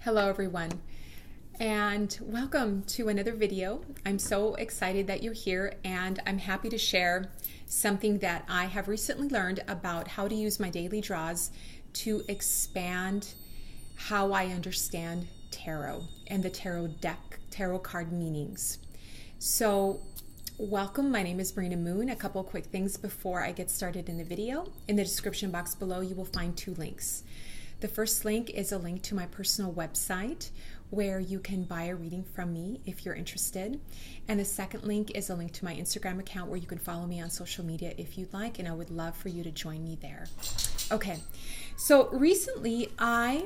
Hello everyone, and welcome to another video. I'm so excited that you're here, and I'm happy to share something that I have recently learned about how to use my daily draws to expand how I understand tarot and the tarot deck, tarot card meanings. So welcome, my name is Marina Moon. A couple quick things before I get started in the video. In the description box below, you will find two links. The first link is a link to my personal website where you can buy a reading from me if you're interested. And the second link is a link to my Instagram account where you can follow me on social media if you'd like, and I would love for you to join me there. Okay, so recently I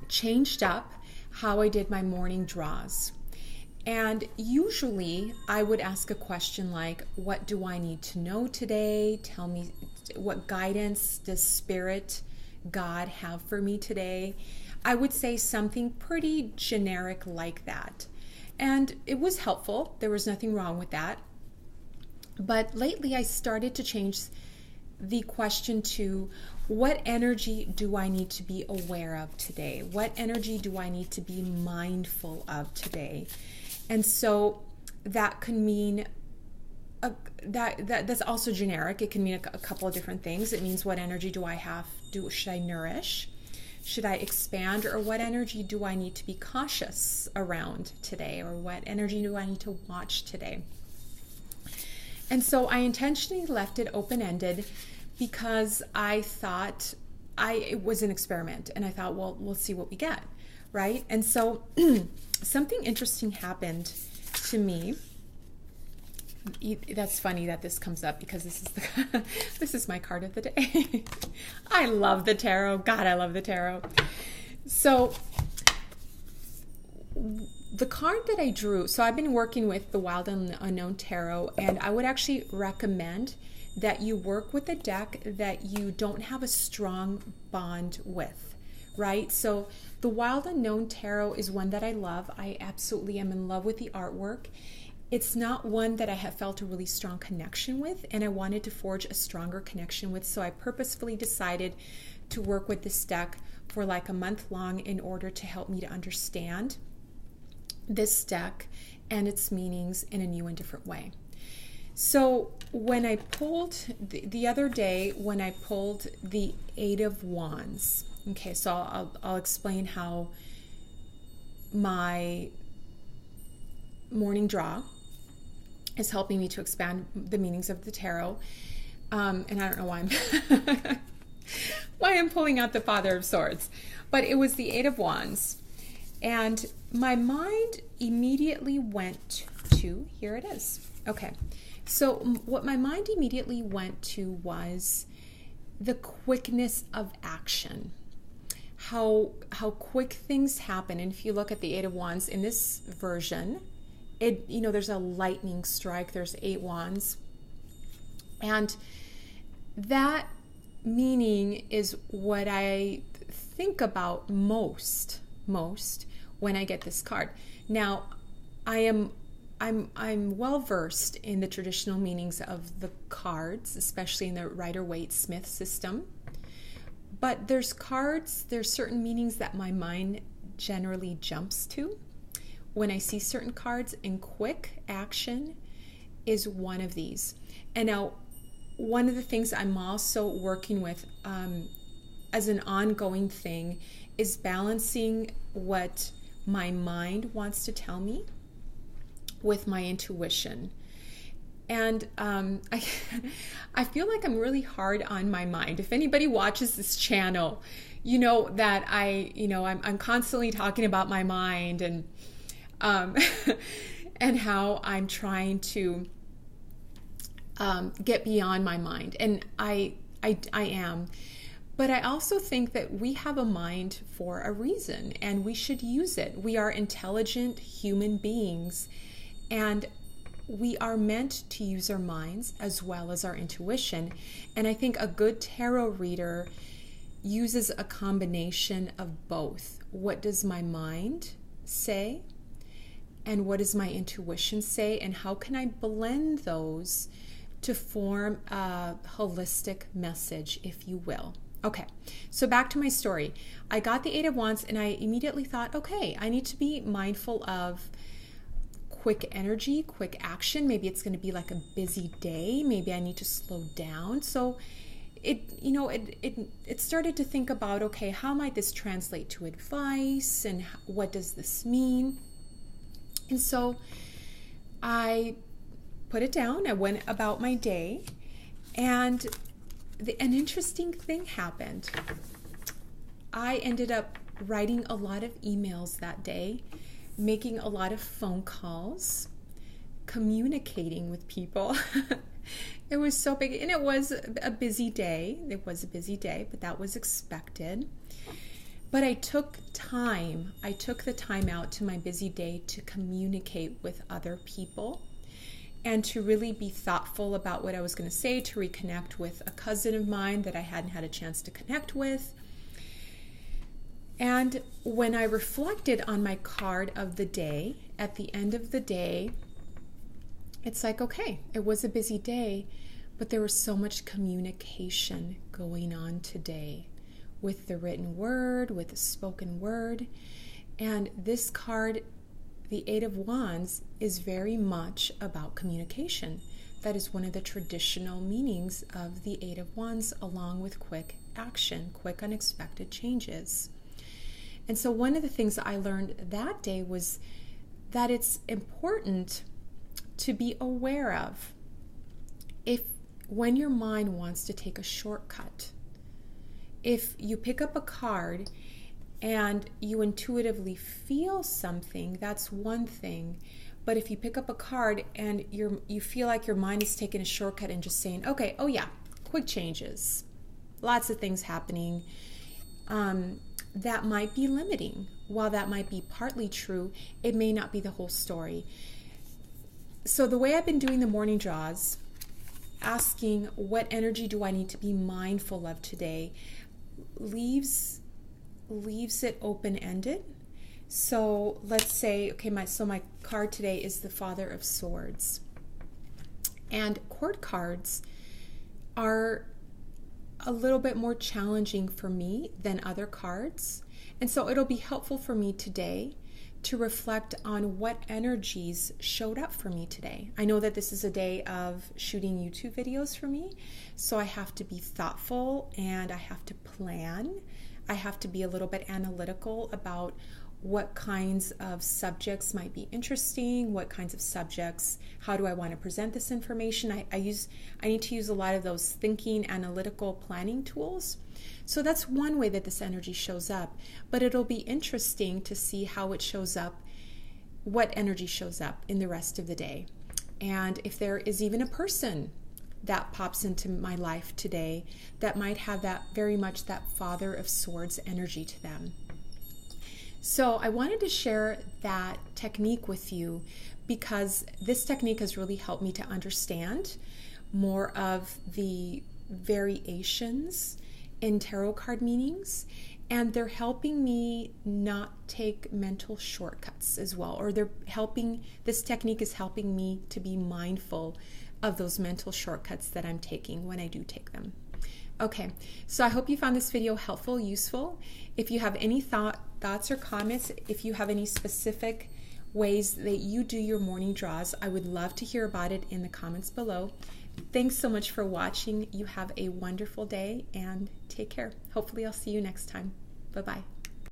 changed up how I did my morning draws. And usually I would ask a question like, what do I need to know today? Tell me, what guidance does Spirit God have for me today? I would say something pretty generic like that. And it was helpful. There was nothing wrong with that. But lately I started to change the question to, what energy do I need to be aware of today? What energy do I need to be mindful of today? And so that could mean that's also generic. It can mean a couple of different things. It means, what energy do I have? Should I nourish? Should I expand? Or what energy do I need to be cautious around today? Or what energy do I need to watch today? And so I intentionally left it open-ended because I thought it was an experiment. And I thought, well, we'll see what we get, right? And so something interesting happened to me. That's funny that this comes up because this is my card of the day. I love the tarot. God, I love the tarot. So the card that I drew, so I've been working with the Wild and Unknown Tarot, and I would actually recommend that you work with a deck that you don't have a strong bond with, right? So the Wild Unknown Tarot is one that I love. I absolutely am in love with the artwork. It's not one that I have felt a really strong connection with, and I wanted to forge a stronger connection with, so I purposefully decided to work with this deck for like a month long in order to help me to understand this deck and its meanings in a new and different way. So when I pulled, the other day when I pulled the Eight of Wands, okay, so I'll explain how my morning draw is helping me to expand the meanings of the tarot. And I don't know why I'm pulling out the Father of Swords, but it was the Eight of Wands. And my mind immediately went to, here it is. Okay. So what my mind immediately went to was the quickness of action. How quick things happen. And if you look at the Eight of Wands in this version, there's a lightning strike, there's 8 wands. And that meaning is what I think about most when I get this card. Now, I'm well versed in the traditional meanings of the cards, especially in the Rider-Waite-Smith system. But there's certain meanings that my mind generally jumps to when I see certain cards, and quick action is one of these. And now, one of the things I'm also working with as an ongoing thing is balancing what my mind wants to tell me with my intuition. And I feel like I'm really hard on my mind. If anybody watches this channel, you know that I'm constantly talking about my mind and and how I'm trying to get beyond my mind. And I am. But I also think that we have a mind for a reason, and we should use it. We are intelligent human beings, and we are meant to use our minds as well as our intuition. And I think a good tarot reader uses a combination of both. What does my mind say? And what does my intuition say? And how can I blend those to form a holistic message, if you will? Okay, so back to my story. I got the Eight of Wands and I immediately thought, okay, I need to be mindful of quick energy, quick action. Maybe it's going to be like a busy day. Maybe I need to slow down. So it started to think about, okay, how might this translate to advice and what does this mean? And so I put it down. I went about my day, and an interesting thing happened. I ended up writing a lot of emails that day, making a lot of phone calls, communicating with people. It was so big, and it was a busy day. It was a busy day, but that was expected. But I took time. I took the time out to my busy day to communicate with other people and to really be thoughtful about what I was going to say, to reconnect with a cousin of mine that I hadn't had a chance to connect with. And when I reflected on my card of the day, at the end of the day, it's like, okay, it was a busy day, but there was so much communication going on today with the written word, with the spoken word. And this card, the Eight of Wands, is very much about communication. That is one of the traditional meanings of the Eight of Wands, along with quick action, quick unexpected changes. And so one of the things I learned that day was that it's important to be aware of when your mind wants to take a shortcut. If you pick up a card and you intuitively feel something, that's one thing. But if you pick up a card and you feel like your mind is taking a shortcut and just saying, okay, oh yeah, quick changes, lots of things happening, that might be limiting. While that might be partly true, it may not be the whole story. So the way I've been doing the morning draws, asking what energy do I need to be mindful of today, leaves it open-ended. So let's say, okay, my card today is the Father of Swords. And court cards are a little bit more challenging for me than other cards. And so it'll be helpful for me today to reflect on what energies showed up for me today. I know that this is a day of shooting YouTube videos for me, so I have to be thoughtful and I have to plan. I have to be a little bit analytical about what kinds of subjects might be interesting, what kinds of subjects, how do I want to present this information. I need to use a lot of those thinking, analytical planning tools. So that's one way that this energy shows up, but it'll be interesting to see how it shows up, what energy shows up in the rest of the day. And if there is even a person that pops into my life today that might have that very much that Father of Swords energy to them. So I wanted to share that technique with you because this technique has really helped me to understand more of the variations in tarot card meanings, and they're helping me not take mental shortcuts as well, or this technique is helping me to be mindful of those mental shortcuts that I'm taking when I do take them. Okay, so I hope you found this video helpful, useful. If you have any thoughts or comments, if you have any specific ways that you do your morning draws, I would love to hear about it in the comments below. Thanks so much for watching. You have a wonderful day and take care. Hopefully I'll see you next time. Bye-bye.